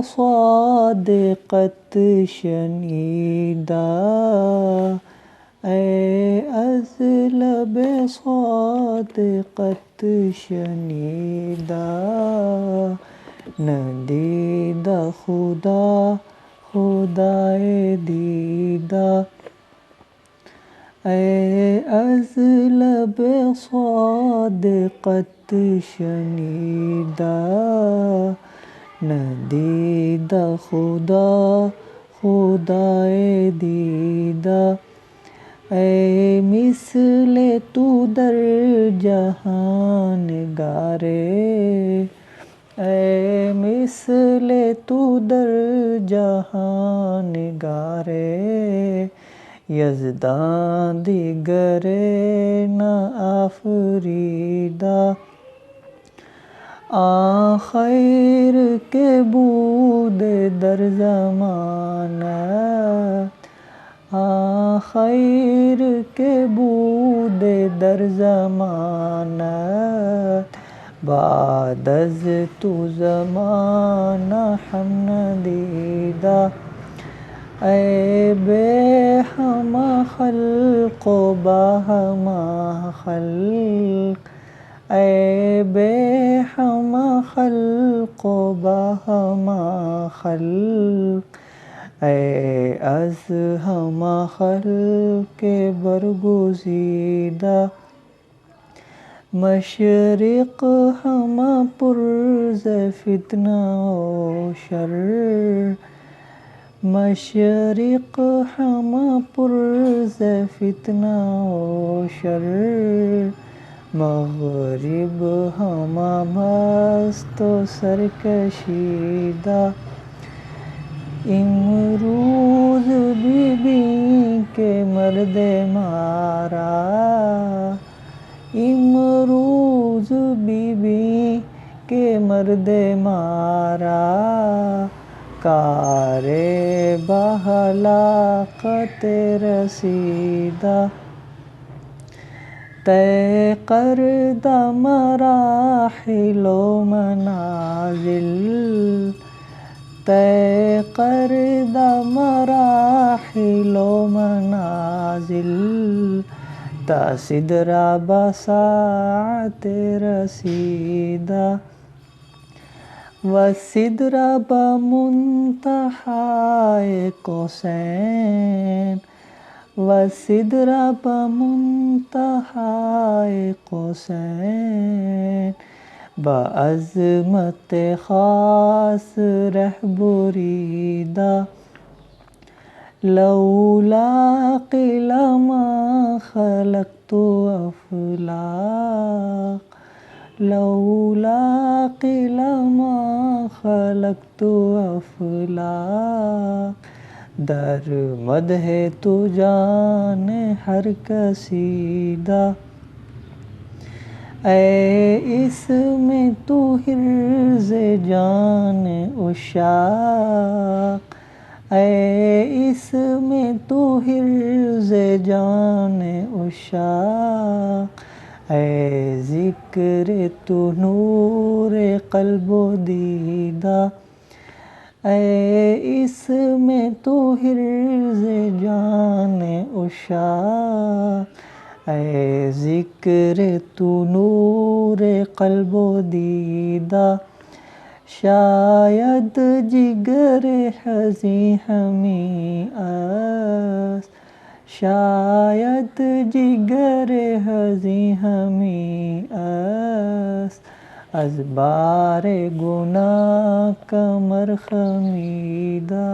صادقت شنیدہ، اے از لب صادقت شنیدہ، ندیدہ خدا خدائے دیدہ، اے از لب صادقت شنیدہ، ندیدہ خدا خدائے دیدہ، اے مثل تو در جہاں نگارے، اے مثل تو در جہاں نگارے، یزداں دیگر نہ آفریدہ، آن خیر کے بود در زمانت، آن خیر کے بود در زمانت، بعد از تو زمانہ ہم ندیدہ، اے بے ہمہ خلق و باہمہ خلق، اے بے ہمہ خلق و باہمہ خلق، اے از ہمہ خلق برگزیدہ، مشرق ہمہ پر ز فتنہ و شر، مشرق ہمہ پر ز فتنہ و شر، مغرب ہمہ مست و سرکشیدہ، امروز بی بی کے مرد مارا، امروز بی بی کے مرد مارا، کار بہلاکت رسیدہ، طے کردہ مراحل و منازل، طے کردہ مراحل و منازل، تا سدرہ بساعت رسیدہ، والسدرہ بمنتہائے قوسین، والسدرہ بمنتہائے قوسین، بعظمت خاص رہ بریدہ، لولاک لما خلقت افلاک، لولاک لما خلقت افلاک، در مدح تو جان ہر کشیدہ، اے اس میں تو حرز جان عشاق، اے اس میں تو حرز جان عشاق، اے ذکر تو نور قلب و دیدہ، اے اس میں تو حرز جان عشاق، اے ذکر تو نور قلب و دیدہ، شاید جگر حزیں ہمیں است، شاید جگر حزیں ہمیں است، از بار گناہ کمر خمیدہ۔